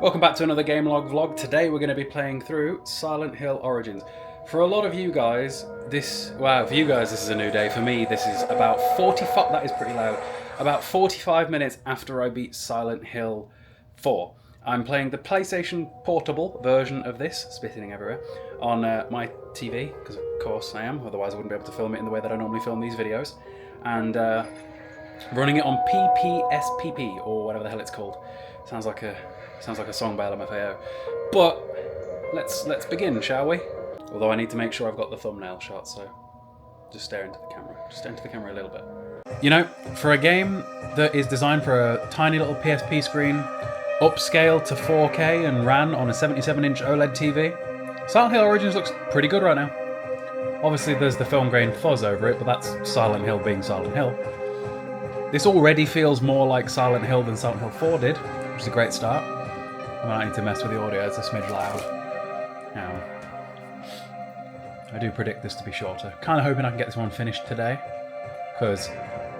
Welcome back to another gamelog vlog. Today we're going to be playing through Silent Hill Origins. For a lot of you guys, this is a new day. For me, this is about that is pretty loud. About 45 minutes after I beat Silent Hill 4. I'm playing the PlayStation Portable version of this, spitting everywhere, on my TV, because of course I am, otherwise I wouldn't be able to film it in the way that I normally film these videos. And running it on PPSPP, or whatever the hell it's called. Sounds like a song by LMFAO. But let's begin, shall we? Although I need to make sure I've got the thumbnail shot, so just stare into the camera. Just stare into the camera a little bit. You know, for a game that is designed for a tiny little PSP screen, upscaled to 4K and ran on a 77-inch OLED TV, Silent Hill Origins looks pretty good right now. Obviously there's the film grain fuzz over it, but that's Silent Hill being Silent Hill. This already feels more like Silent Hill than Silent Hill 4 did, which is a great start. I might need to mess with the audio, it's a smidge loud. I do predict this to be shorter. Kind of hoping I can get this one finished today, because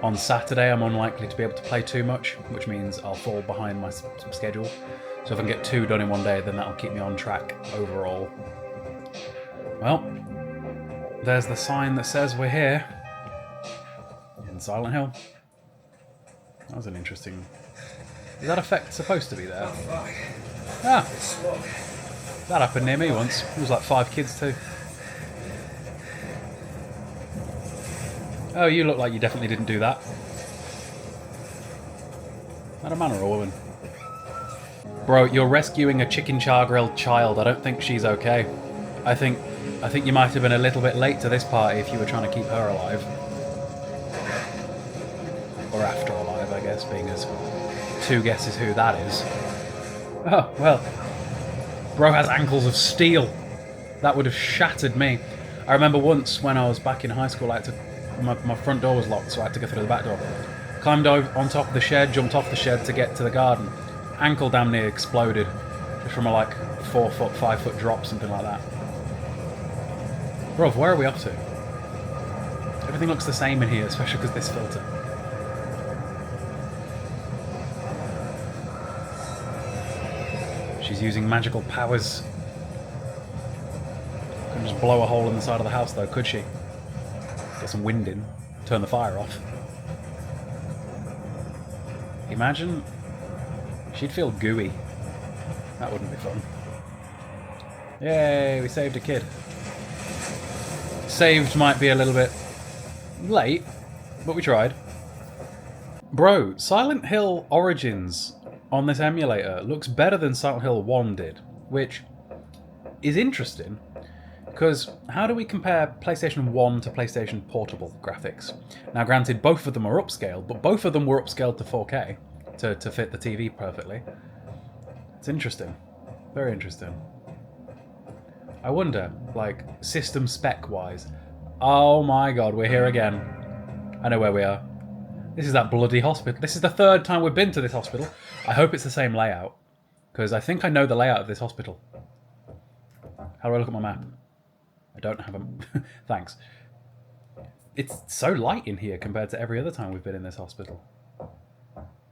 on Saturday I'm unlikely to be able to play too much, which means I'll fall behind my schedule. So if I can get 2 done in one day, then that'll keep me on track overall. Well, there's the sign that says we're here in Silent Hill. That was an interesting... Is that effect supposed to be there? Ah! That happened near me once. It was like 5 kids too. Oh, you look like you definitely didn't do that. Is that a man or a woman? Bro, you're rescuing a chicken char-grilled child. I don't think she's okay. I think you might have been a little bit late to this party if you were trying to keep her alive. Or after alive, I guess, being as 2 guesses who that is. Oh, well. Bro has ankles of steel. That would have shattered me. I remember once when I was back in high school, I had to, my front door was locked, so I had to go through the back door. Climbed over on top of the shed, jumped off the shed to get to the garden. Ankle damn near exploded. Just from a like 4 foot, 5 foot drop, something like that. Bro, where are we off to? Everything looks the same in here, especially because this filter. She's using magical powers. Couldn't just blow a hole in the side of the house though, could she? Get some wind in, turn the fire off. Imagine she'd feel gooey. That wouldn't be fun. Yay, we saved a kid. Saved might be a little bit late, but we tried. Bro, Silent Hill Origins on this emulator looks better than Silent Hill 1 did, which is interesting, because how do we compare PlayStation 1 to PlayStation Portable graphics? Now granted, both of them are upscaled, but both of them were upscaled to 4K to fit the TV perfectly. It's interesting. Very interesting. I wonder, like, system spec-wise. Oh my god, we're here again. I know where we are. This is that bloody hospital. This is the 3rd time we've been to this hospital. I hope it's the same layout, because I think I know the layout of this hospital. How do I look at my map? I don't have a... Thanks. It's so light in here compared to every other time we've been in this hospital.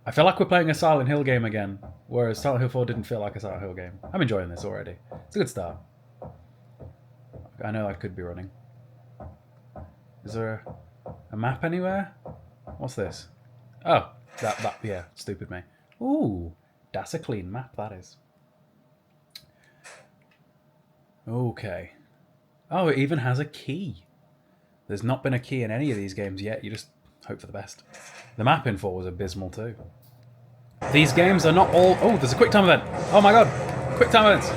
I feel like we're playing a Silent Hill game again, whereas Silent Hill 4 didn't feel like a Silent Hill game. I'm enjoying this already. It's a good start. I know I could be running. Is there a map anywhere? What's this? Oh, that, yeah, stupid me. Ooh, that's a clean map, that is. Okay. Oh, it even has a key. There's not been a key in any of these games yet, you just hope for the best. The map in 4 was abysmal too. These games are not all... Oh, there's a quick time event. Oh my god, quick time events.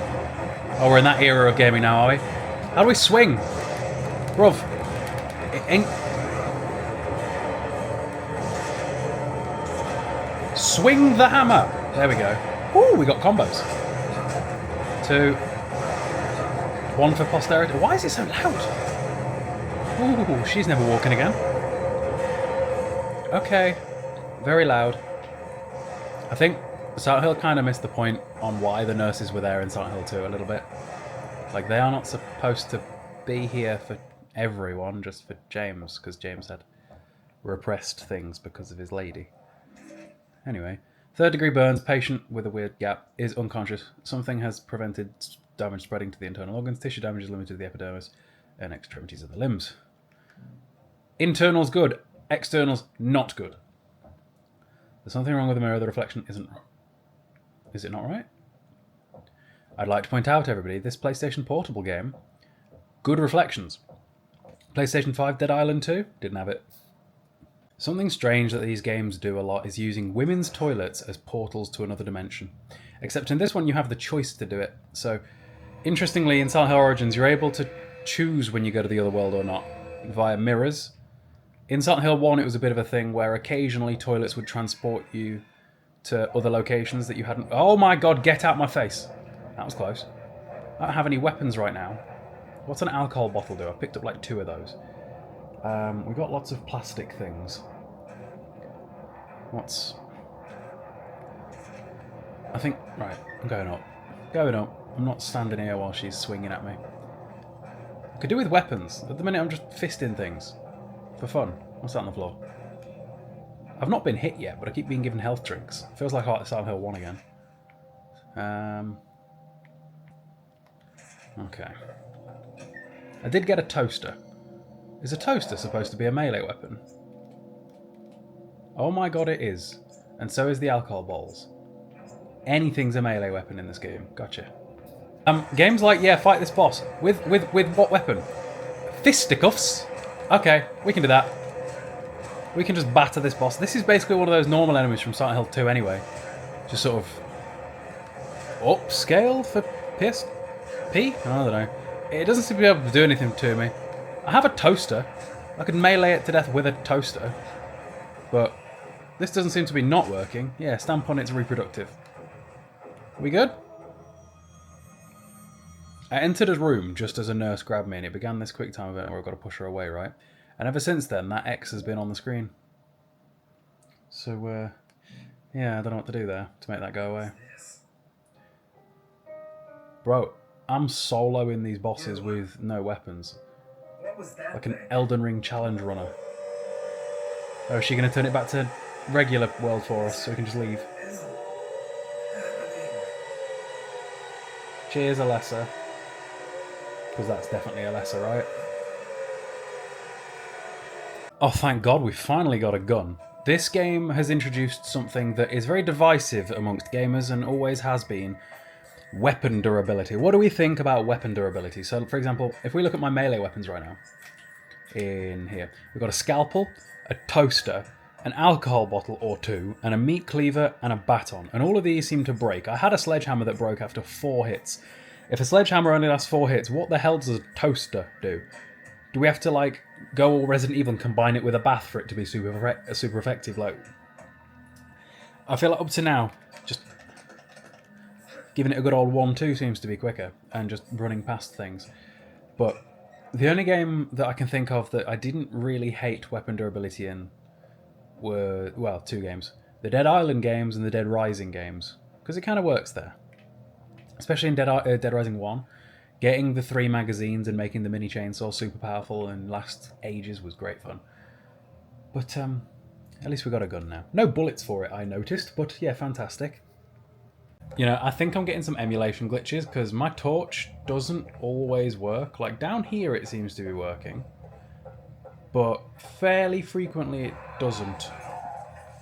Oh, we're in that era of gaming now, are we? How do we swing? Bruv. It ain't... Swing the hammer! There we go. Ooh, we got combos. 2. 1 for posterity. Why is it so loud? Ooh, she's never walking again. Okay. Very loud. I think Silent Hill kind of missed the point on why the nurses were there in Silent Hill 2 a little bit. Like, they are not supposed to be here for everyone, just for James, because James had repressed things because of his lady. Anyway, Third degree burns, patient with a weird gap, is unconscious. Something has prevented damage spreading to the internal organs. Tissue damage is limited to the epidermis and extremities of the limbs. Internals good, externals not good. There's something wrong with the mirror. The reflection isn't. Is it not right? I'd like to point out, everybody, this PlayStation Portable game, good reflections. PlayStation 5 Dead Island 2 didn't have it. Something strange that these games do a lot is using women's toilets as portals to another dimension. Except in this one you have the choice to do it. So, interestingly, in Silent Hill Origins you're able to choose when you go to the other world or not, via mirrors. In Silent Hill 1 it was a bit of a thing where occasionally toilets would transport you to other locations that you hadn't... Oh my god, get out my face! That was close. I don't have any weapons right now. What's an alcohol bottle do? I picked up like 2 of those. We've got lots of plastic things. What's... I think... Right, I'm going up. Going up. I'm not standing here while she's swinging at me. I could do with weapons. At the minute I'm just fisting things. For fun. What's that on the floor? I've not been hit yet, but I keep being given health drinks. Feels like Silent Hill 1 again. Okay. I did get a toaster. Is a toaster supposed to be a melee weapon? Oh my god, it is. And so is the alcohol bowls. Anything's a melee weapon in this game. Gotcha. Games like, yeah, fight this boss. With what weapon? Fisticuffs? Okay, we can do that. We can just batter this boss. This is basically one of those normal enemies from Silent Hill 2 anyway. Just sort of... upscaled for P? I don't know. It doesn't seem to be able to do anything to me. I have a toaster. I could melee it to death with a toaster. But this doesn't seem to be not working. Yeah, stamp on it's reproductive. We good? I entered a room just as a nurse grabbed me, and it began this quick time event where I've got to push her away, right? And ever since then, that X has been on the screen. So, yeah, I don't know what to do there to make that go away. Bro, I'm soloing these bosses with no weapons. Like an Elden Ring challenge runner. Oh, is she going to turn it back to regular world for us so we can just leave? Cheers, Alessa. Because that's definitely Alessa, right? Oh, thank God, we finally got a gun. This game has introduced something that is very divisive amongst gamers and always has been. Weapon durability. What do we think about weapon durability? So, for example, if we look at my melee weapons right now, in here, we've got a scalpel, a toaster, an alcohol bottle or 2, and a meat cleaver and a baton. And all of these seem to break. I had a sledgehammer that broke after 4 hits. If a sledgehammer only lasts 4 hits, what the hell does a toaster do? Do we have to, like, go all Resident Evil and combine it with a bath for it to be super effective? Like, I feel like up to now, just giving it a good old 1-2 seems to be quicker, and just running past things. But the only game that I can think of that I didn't really hate weapon durability in were, well, 2 games. The Dead Island games and the Dead Rising games. Because it kind of works there. Especially in Dead Rising 1. Getting the 3 magazines and making the mini chainsaw super powerful and last ages was great fun. But at least we got a gun now. No bullets for it, I noticed, but yeah, fantastic. You know, I think I'm getting some emulation glitches because my torch doesn't always work. Like down here it seems to be working, but fairly frequently it doesn't.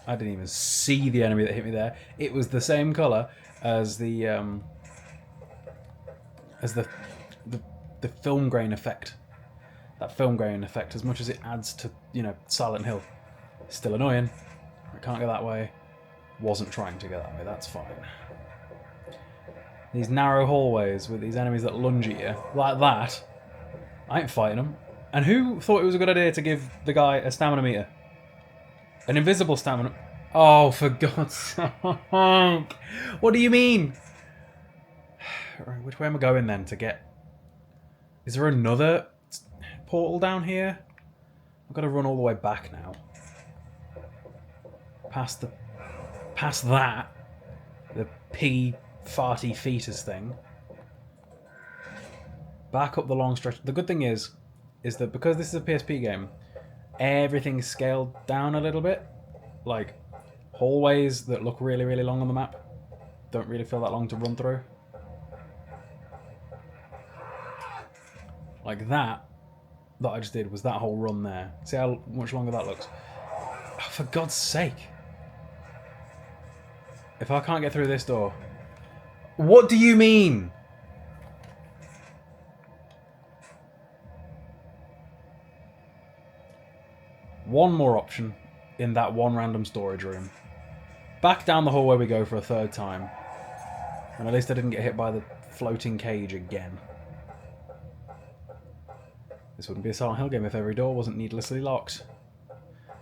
I didn't even see the enemy that hit me there. It was the same colour as the film grain effect. That film grain effect, as much as it adds to, you know, Silent Hill, still annoying. I can't go that way. Wasn't trying to go that way, that's fine. These narrow hallways with these enemies that lunge at you, like that, I ain't fighting them. And who thought it was a good idea to give the guy a stamina meter? An invisible stamina... Oh, for God's sake! What do you mean? Right, which way am I going then to get... Is there another portal down here? I've got to run all the way back now. Past that. The pea farty fetus thing. Back up the long stretch. The good thing is that because this is a PSP game, everything's scaled down a little bit. Like, hallways that look really, really long on the map don't really feel that long to run through. Like that I just did was that whole run there. See how much longer that looks? Oh, for God's sake. If I can't get through this door... What do you mean? One more option in that one random storage room. Back down the hallway we go for a third time. And at least I didn't get hit by the floating cage again. This wouldn't be a Silent Hill game if every door wasn't needlessly locked.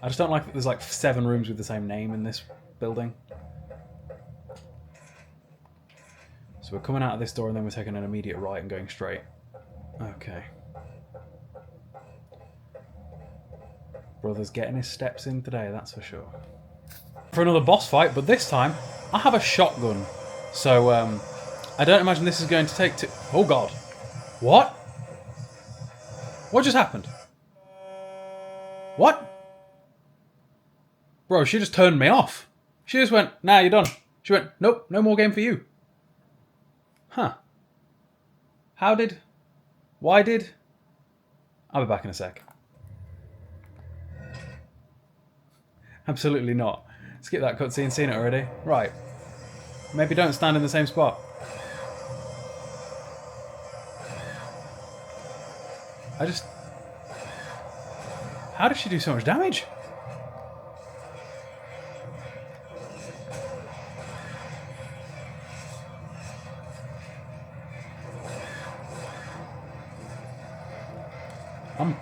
I just don't like that there's like 7 rooms with the same name in this building. So we're coming out of this door and then we're taking an immediate right and going straight. Okay. Brother's getting his steps in today, that's for sure. For another boss fight, but this time I have a shotgun. So I don't imagine this is going to take too... Oh God. What? What just happened? What? Bro, she just turned me off. She just went, nah, you're done. She went, nope, no more game for you. Huh. How did... Why did... I'll be back in a sec. Absolutely not. Skip that cutscene, seen it already. Right. Maybe don't stand in the same spot. I just... How did she do so much damage?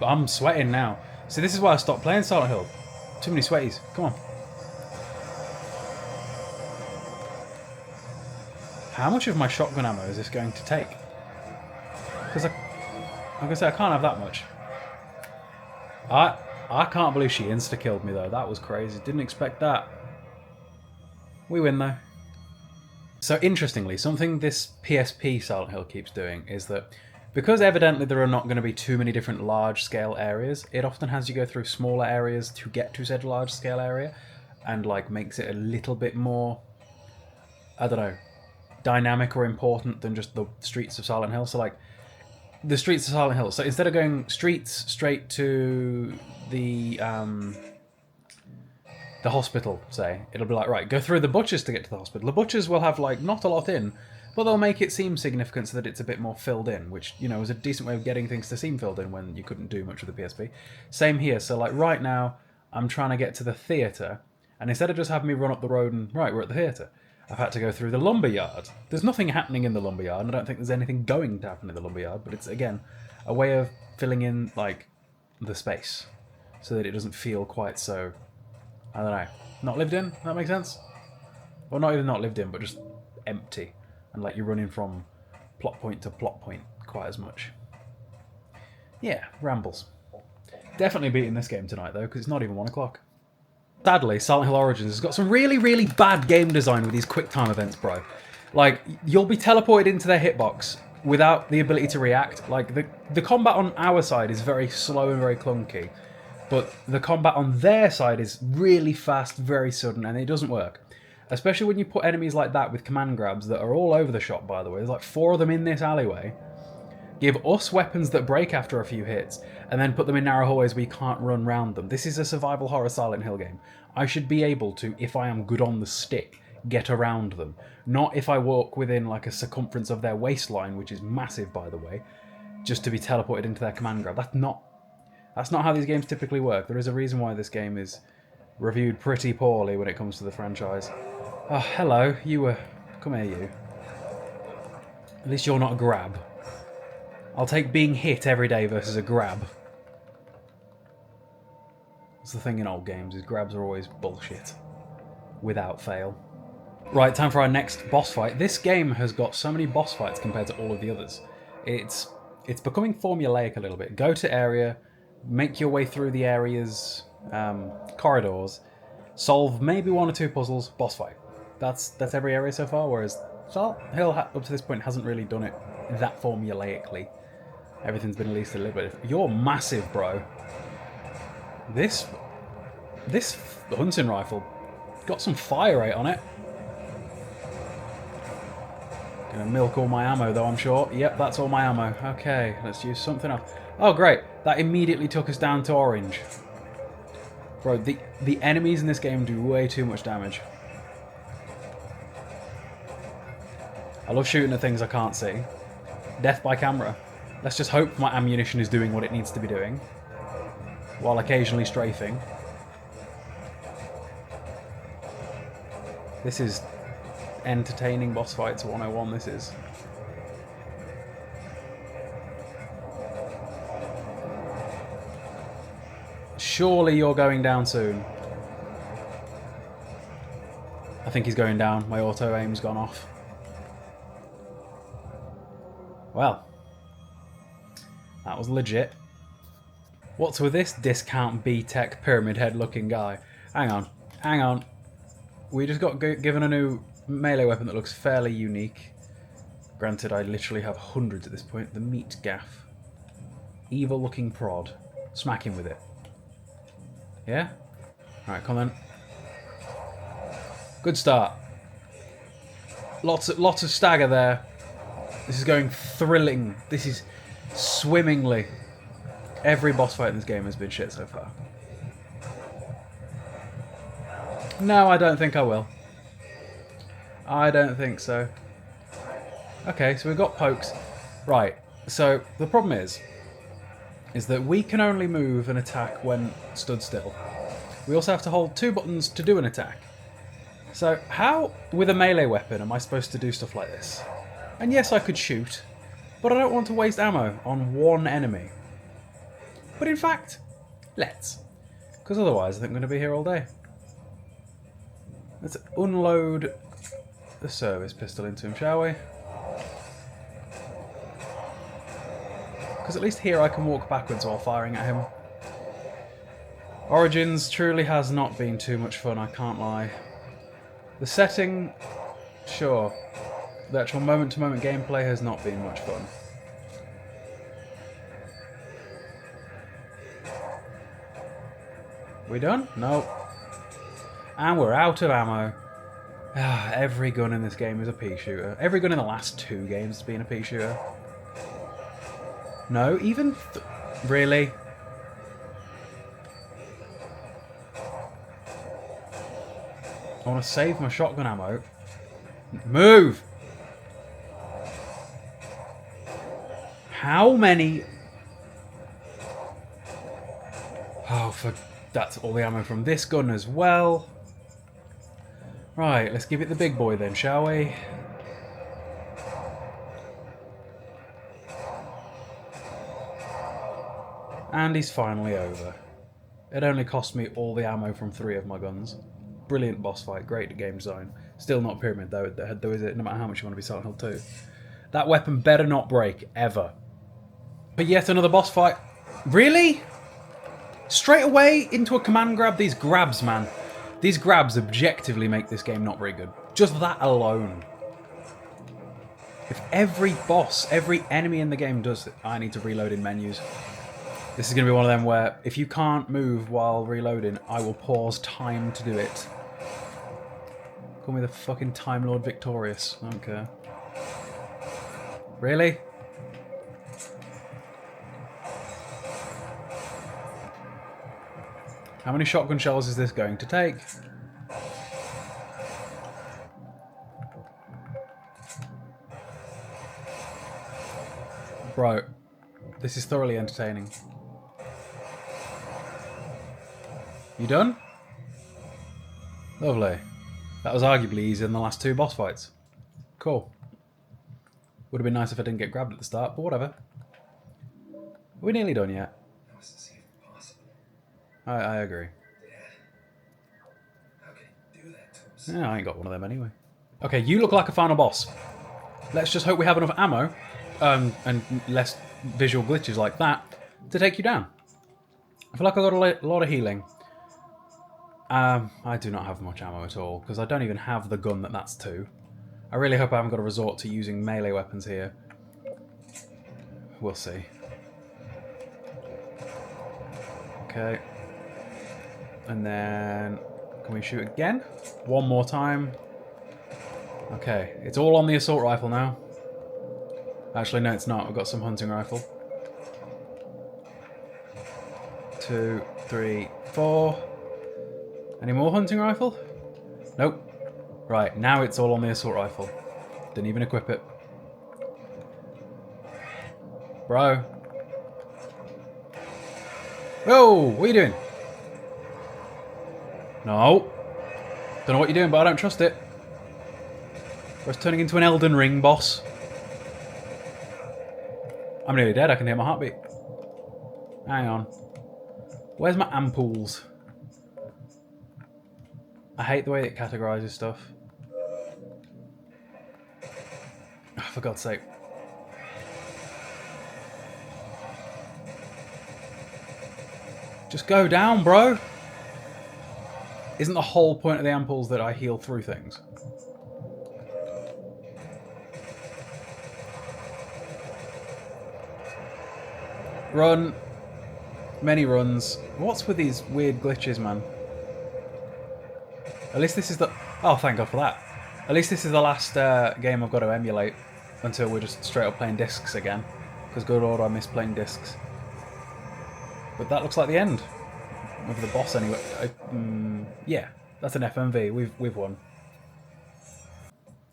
I'm sweating now. See, this is why I stopped playing Silent Hill. Too many sweaties. Come on. How much of my shotgun ammo is this going to take? Because like I said, I can't have that much. I can't believe she insta-killed me though. That was crazy. Didn't expect that. We win though. So interestingly, something this PSP Silent Hill keeps doing is that because evidently there are not going to be too many different large-scale areas, it often has you go through smaller areas to get to said large-scale area, and like makes it a little bit more, I don't know, dynamic or important than just the streets of Silent Hill. So like the streets of Silent Hill. So instead of going streets straight to the hospital, say, it'll be like, right, go through the butchers to get to the hospital. The butchers will have like not a lot in, but they'll make it seem significant so that it's a bit more filled in, which, you know, is a decent way of getting things to seem filled in when you couldn't do much with the PSP. Same here. So, like, right now, I'm trying to get to the theatre, and instead of just having me run up the road and, right, we're at the theatre, I've had to go through the lumberyard. There's nothing happening in the lumberyard, and I don't think there's anything going to happen in the lumberyard, but it's, again, a way of filling in, like, the space, so that it doesn't feel quite so, I don't know, not lived in, that makes sense? Or not even not lived in, but just empty. And like you're running from plot point to plot point quite as much. Yeah, rambles. Definitely beating this game tonight though, because it's not even 1 o'clock. Sadly, Silent Hill Origins has got some really, really bad game design with these quick time events, bro. Like, you'll be teleported into their hitbox without the ability to react. Like, the combat on our side is very slow and very clunky, but the combat on their side is really fast, very sudden, and it doesn't work. Especially when you put enemies like that with command grabs that are all over the shop, by the way. There's like 4 of them in this alleyway. Give us weapons that break after a few hits, and then put them in narrow hallways where you can't run round them. This is a survival horror Silent Hill game. I should be able to, if I am good on the stick, get around them. Not if I walk within like a circumference of their waistline, which is massive, by the way, just to be teleported into their command grab. That's not how these games typically work. There is a reason why this game is reviewed pretty poorly when it comes to the franchise. Oh, hello. You were... Come here, you. At least you're not a grab. I'll take being hit every day versus a grab. That's the thing in old games, is grabs are always bullshit. Without fail. Right, time for our next boss fight. This game has got so many boss fights compared to all of the others. It's becoming formulaic a little bit. Go to area, make your way through the area's corridors, solve maybe 1 or 2 puzzles, boss fight. That's every area so far, whereas Silent Hill up to this point hasn't really done it that formulaically. Everything's been at least a little bit... You're massive, bro. This hunting rifle Got some fire rate on it. Gonna milk all my ammo though, I'm sure. Yep, that's all my ammo. Okay, let's use something else. Oh great, that immediately took us down to orange. Bro, the enemies in this game do way too much damage. I love shooting at things I can't see. Death by camera. Let's just hope my ammunition is doing what it needs to be doing, while occasionally strafing. This is entertaining boss fights 101, this is. Surely you're going down soon. I think he's going down. My auto aim's gone off. Well, that was legit. What's with this discount B-Tech pyramid head looking guy? Hang on, hang on. We just got given a new melee weapon that looks fairly unique. Granted, I literally have hundreds at this point. The meat gaff. Evil looking prod. Smack him with it. Yeah? Alright, come on. Good start. Lots of stagger there. This is going thrilling. This is swimmingly. Every boss fight in this game has been shit so far. No, I don't think I will. I don't think so. Okay, so we've got pokes. Right, so the problem is that we can only move and attack when stood still. We also have to hold 2 buttons to do an attack. So how, with a melee weapon, am I supposed to do stuff like this? And yes, I could shoot, but I don't want to waste ammo on one enemy. But in fact, let's. Because otherwise I think I'm going to be here all day. Let's unload the service pistol into him, shall we? Because at least here I can walk backwards while firing at him. Origins truly has not been too much fun, I can't lie. The setting, sure. The actual moment-to-moment gameplay has not been much fun. We done? No. And we're out of ammo. Every gun in this game is a pea shooter. Every gun in the last 2 games has been a pea shooter. No, even... Really? I want to save my shotgun ammo. Move! How many... Oh, that's all the ammo from this gun as well. Right, let's give it the big boy then, shall we? And he's finally over. It only cost me all the ammo from 3 of my guns. Brilliant boss fight, great game design. Still not Pyramid though, is it? No matter how much you want to be Silent Hill 2. That weapon better not break, ever. But yet another boss fight. Really? Straight away into a command grab? These grabs, man. These grabs objectively make this game not very good. Just that alone. If every boss, every enemy in the game does it, I need to reload in menus. This is going to be one of them where if you can't move while reloading, I will pause time to do it. Call me the fucking Time Lord Victorious. I don't care. Really? How many shotgun shells is this going to take? Bro, this is thoroughly entertaining. You done? Lovely. That was arguably easier than the last 2 boss fights. Cool. Would have been nice if I didn't get grabbed at the start, but whatever. Are we nearly done yet? I agree. Yeah, I ain't got one of them anyway. Okay, you look like a final boss. Let's just hope we have enough ammo, and less visual glitches like that, to take you down. I feel like I've got a lot of healing. I do not have much ammo at all, because I don't even have the gun that's to. I really hope I haven't got to resort to using melee weapons here. We'll see. Okay. And then Can we shoot again? One more time. Okay, it's all on the assault rifle now. Actually, no, it's not. We've got some hunting rifle. 2, 3, 4. Any more hunting rifle? Nope. Right, now it's all on the assault rifle. Didn't even equip it. Bro. Whoa, what are you doing? No. Don't know what you're doing, but I don't trust it. It's turning into an Elden Ring boss. I'm nearly dead, I can hear my heartbeat. Hang on. Where's my ampoules? I hate the way it categorises stuff. Oh, for God's sake. Just go down, bro! Isn't the whole point of the ampoules that I heal through things? Run. Many runs. What's with these weird glitches, man? At least this is the... Oh, thank God for that. At least this is the last game I've got to emulate until we're just straight up playing discs again. Because good lord, I miss playing discs. But that looks like the end of the boss anyway. Yeah, that's an FMV. We've won.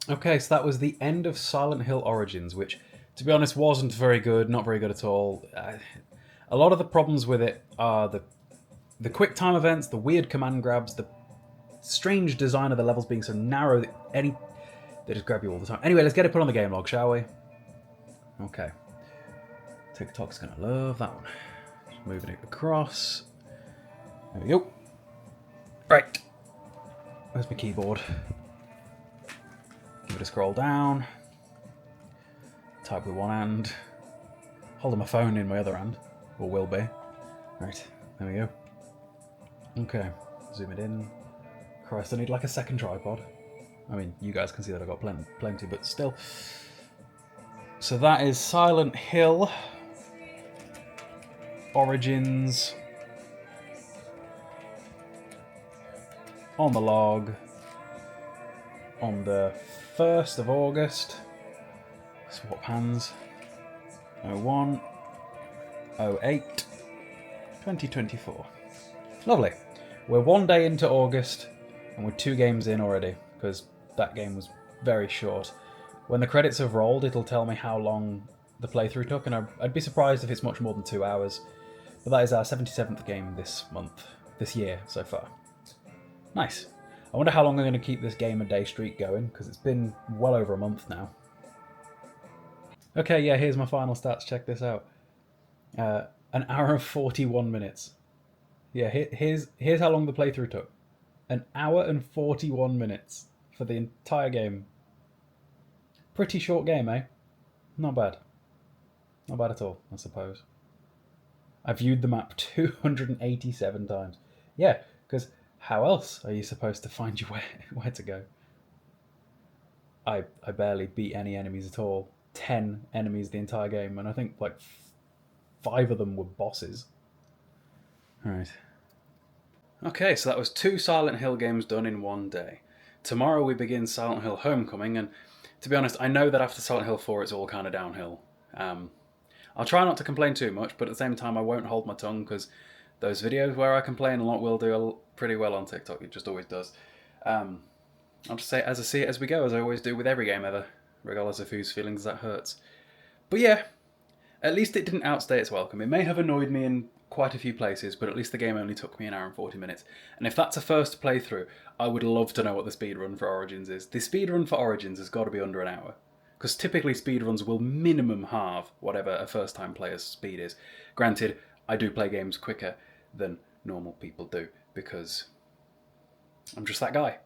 Okay, so that was the end of Silent Hill Origins, which, to be honest, wasn't very good. Not very good at all. A lot of the problems with it are the quick time events, the weird command grabs, the strange design of the levels being so narrow that they just grab you all the time. Anyway, let's get it put on the game log, shall we? Okay. TikTok's gonna love that one. Just moving it across. There we go. Right. Where's my keyboard? Give it a scroll down. Type with one hand. Holding my phone in my other hand. Or will be. Right. There we go. Okay. Zoom it in. Christ, I need like a second tripod. I mean, you guys can see that I've got plenty, but still. So that is Silent Hill Origins on the log on the 1st of August. Swap hands. 01 08 2024. Lovely. We're one day into August and we're 2 games in already because that game was very short. When the credits have rolled, it'll tell me how long the playthrough took, and I'd be surprised if it's much more than 2 hours. But that is our 77th game this year so far. Nice. I wonder how long I'm going to keep this game a day streak going, because it's been well over a month now. Okay, yeah, here's my final stats. Check this out. An hour and 41 minutes. Yeah, here's how long the playthrough took. An hour and 41 minutes for the entire game. Pretty short game, eh? Not bad. Not bad at all, I suppose. I viewed the map 287 times. Yeah, because how else are you supposed to find you where to go? I barely beat any enemies at all. 10 enemies the entire game, and I think like 5 of them were bosses. Alright. Okay, so that was 2 Silent Hill games done in one day. Tomorrow we begin Silent Hill Homecoming, and to be honest, I know that after Silent Hill 4 it's all kind of downhill. I'll try not to complain too much, but at the same time I won't hold my tongue, because those videos where I complain a lot will do pretty well on TikTok. It just always does. I'll just say as I see it as we go, as I always do with every game ever, regardless of whose feelings that hurts. But yeah, at least it didn't outstay its welcome. It may have annoyed me in quite a few places, but at least the game only took me an hour and 40 minutes. And if that's a first playthrough, I would love to know what the speedrun for Origins is. The speedrun for Origins has got to be under an hour, because typically speedruns will minimum halve whatever a first-time player's speed is. Granted, I do play games quicker than normal people do, because I'm just that guy.